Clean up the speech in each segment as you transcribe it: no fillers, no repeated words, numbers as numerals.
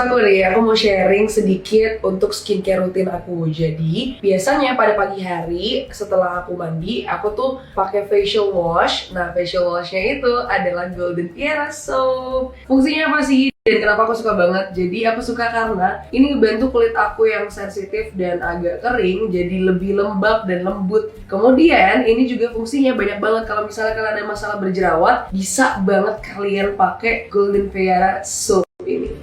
aku nih, aku mau sharing sedikit untuk skincare rutin aku. Jadi, biasanya pada pagi hari setelah aku mandi, aku tuh pakai facial wash. Nah, facial washnya itu adalah Golden Tiara Soap. Fungsinya apa sih? Dan kenapa aku suka banget? Jadi aku suka karena ini ngebantu kulit aku yang sensitif dan agak kering jadi lebih lembab dan lembut. Kemudian ini juga fungsinya banyak banget. Kalau misalnya kalian ada masalah berjerawat, bisa banget kalian pakai Golden Tiara Soap ini.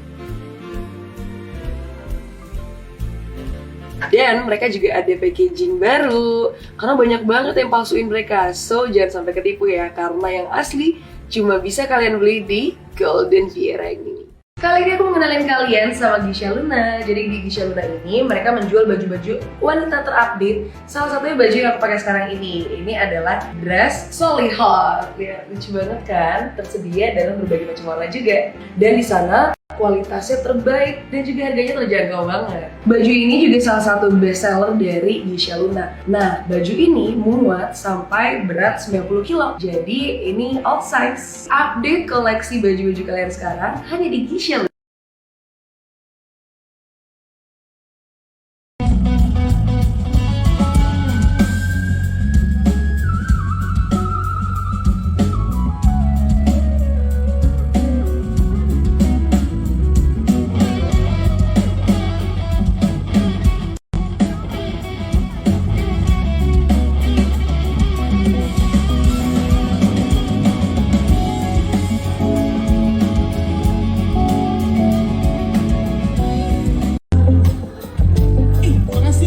Dan mereka juga ada packaging baru karena banyak banget yang palsuin mereka. So jangan sampai ketipu ya, karena yang asli cuma bisa kalian beli di Golden Tiara ini. Kali ini aku mengenalin kalian sama Gisha Luna. Jadi di Gisha Luna ini mereka menjual baju-baju wanita terupdate. Salah satunya baju yang aku pakai sekarang ini. Ini adalah dress Solihot. Ya, lucu banget kan? Tersedia dalam berbagai macam warna juga. Dan di sana kualitasnya terbaik dan juga harganya terjangkau banget. Baju ini juga salah satu best seller dari Gisha Luna. Nah, baju ini muat sampai berat 90 kilo. Jadi ini all size. Update koleksi baju-baju kalian sekarang hanya di Gisha Luna.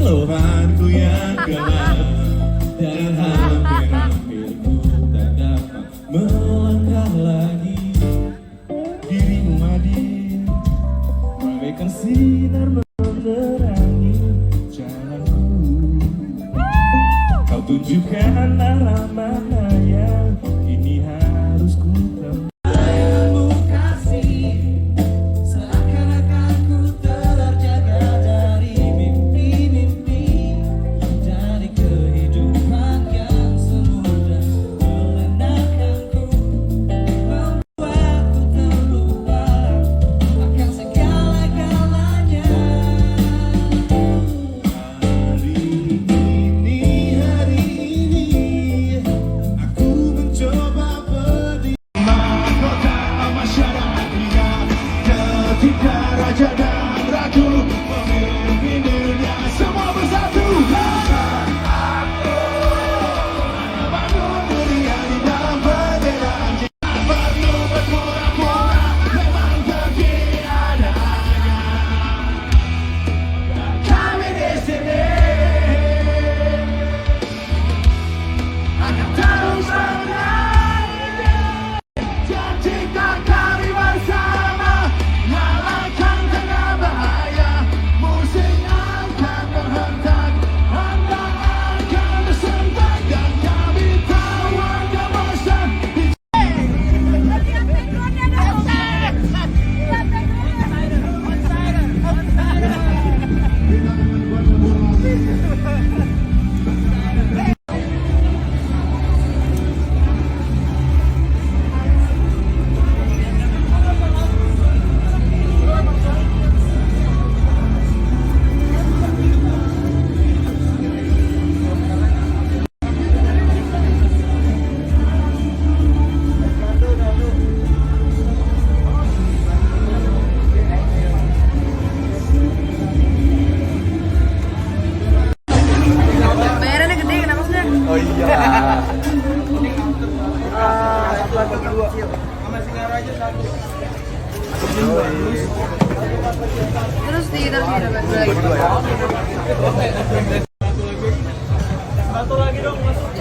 Tuhanku yang gelap dan hampir-hampir ku tak dapat melangkah lagi. Dirimu hadir bagaikan sinar menerangi jalanku. Kau tunjukkan arah mana yang kini harus ku tempuh. Raja dan ratu memimpin dunia semua bersatu. Aku bangun dunia di dalam bendera. Tak perlu berpura-pura, memang tertiadanya. Kami di sini akan terus menyanyi. Janjikan kami bersama. Oh iya. Satu dua. Sama Sinara aja satu. Terus ditaruh lagi. Satu lagi dong, masuk.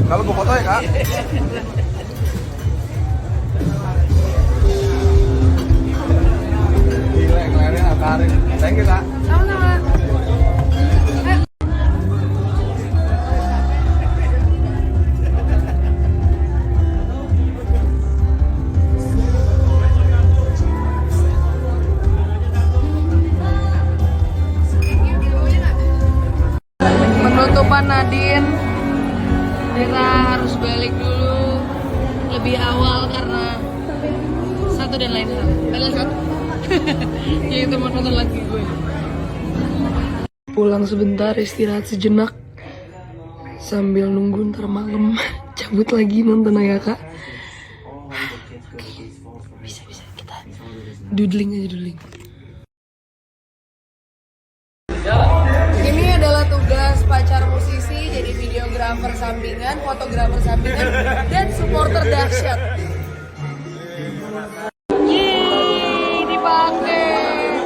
Kalau mau foto ya, Kak? Gila, kalian atarin. Thank you, Kak. Sama-sama. Penutupan Nadine, kita harus balik dulu lebih awal karena satu dan lain hal. Kalian lihat? Jadi teman nonton lagi gue. Pulang sebentar, istirahat sejenak sambil nunggu ntar malam cabut lagi nonton ya kak. Oke, bisa kita doodling aja doodling. Ini adalah tugas pacar musisi, jadi videografer sampingan, fotografer sampingan, dan supporter dahsyat. Yeay, dipakai.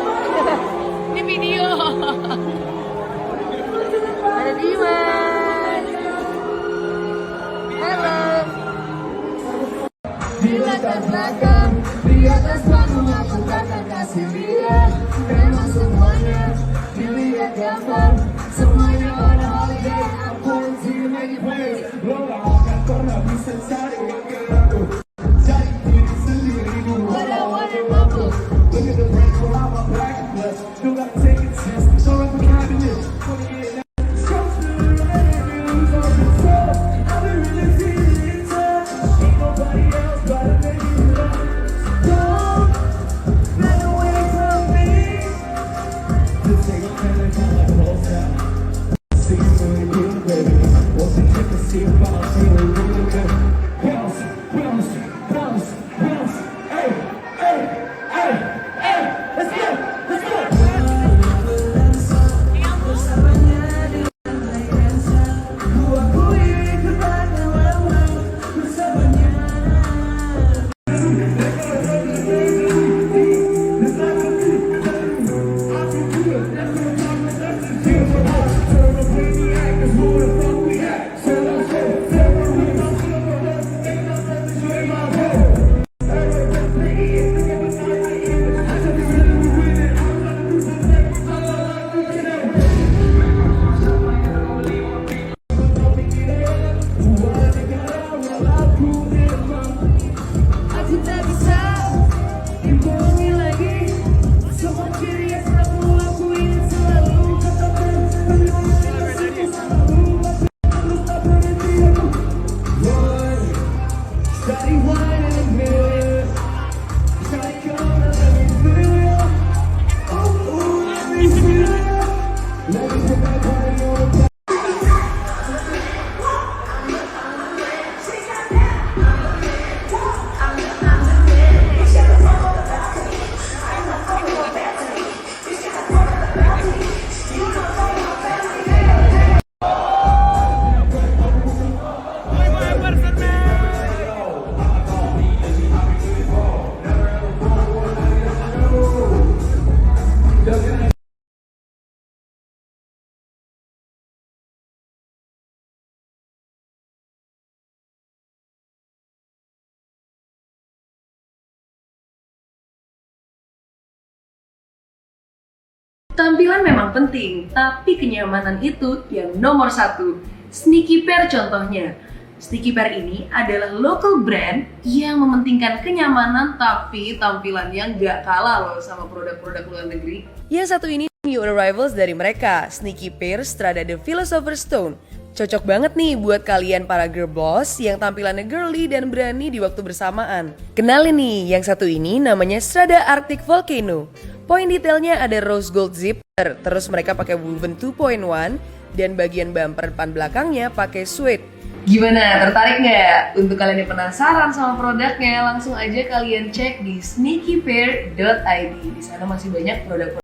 Ini video. Ada Dimas. Halo. Di belakang, di atas panggung aku takkan kasih lihat. Memang semuanya dilihat gambar, semuanya pada holiday. I'm going to make it place. Lo gak akan pernah bisa cari yang aku. Cari diri sendirimu. What I want in my book. Look at the rain, pull out my black plus. Don't gotta take a chance. Throw up the cabinet. 28 now. So soon, let me lose all control. I've been really feeling in touch. Ain't nobody else but a baby love. Don't run away from me. Just take a minute, come like close out. See you when you do, baby. Won't you check and see if I'm feeling really good? Bounce, bounce, bounce, bounce. Hey, hey, hey, hey. Let's go, let's go. Aku tak bisa dibohongi lagi. Semua ciri yang aku lakuin selalu katakan terima kasih selalu. Terus tak berhenti aku. Boy, study wine and mirror. Study come and let me feel ya. Oh, let me feel ya. Let me put that body on the Tampilan memang penting, tapi kenyamanan itu yang nomor satu. Sneaky Pair contohnya. Sneaky Pair ini adalah local brand yang mementingkan kenyamanan tapi tampilannya nggak kalah loh sama produk-produk luar negeri. Yang satu ini new arrivals dari mereka, Sneaky Pair Strada The Philosopher's Stone. Cocok banget nih buat kalian para girl boss yang tampilannya girly dan berani di waktu bersamaan. Kenalin nih, yang satu ini namanya Strada Arctic Volcano. Poin detailnya ada rose gold zipper, terus mereka pakai woven 2.1 dan bagian bumper depan belakangnya pakai suede. Gimana, tertarik nggak? Untuk kalian yang penasaran sama produknya, langsung aja kalian cek di sneakypair.id. Di sana masih banyak produk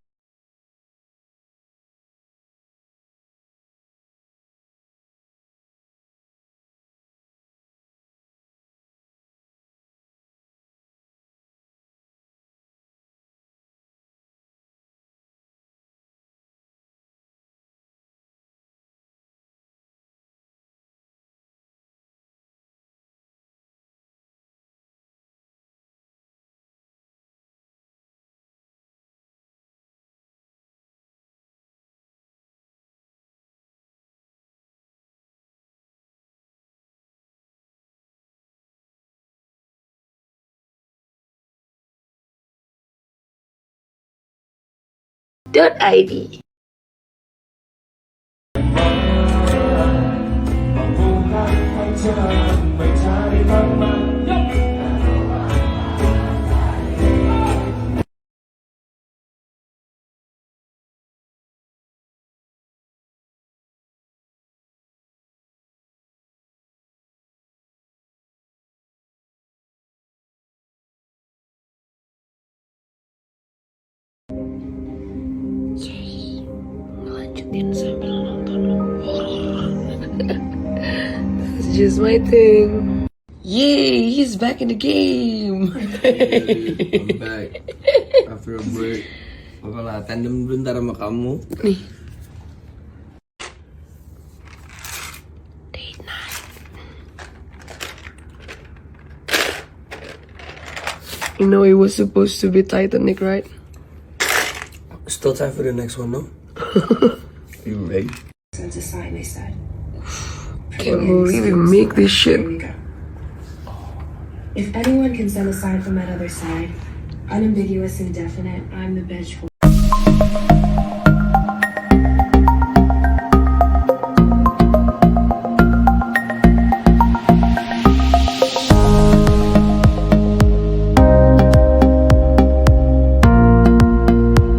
.id. ngeliatin sambil nonton horor. That's just my thing. Yay, he's back in the game. I'm back after a break. Bakalan tandem bentar sama kamu. Nih. Date night. You know it was supposed to be Titanic, right? Still time for the next one, no? You ready? Sent a sign, they said. Can't believe you make this shit. Here we go. If anyone can send a sign from that other side, unambiguous and definite, I'm the bitch for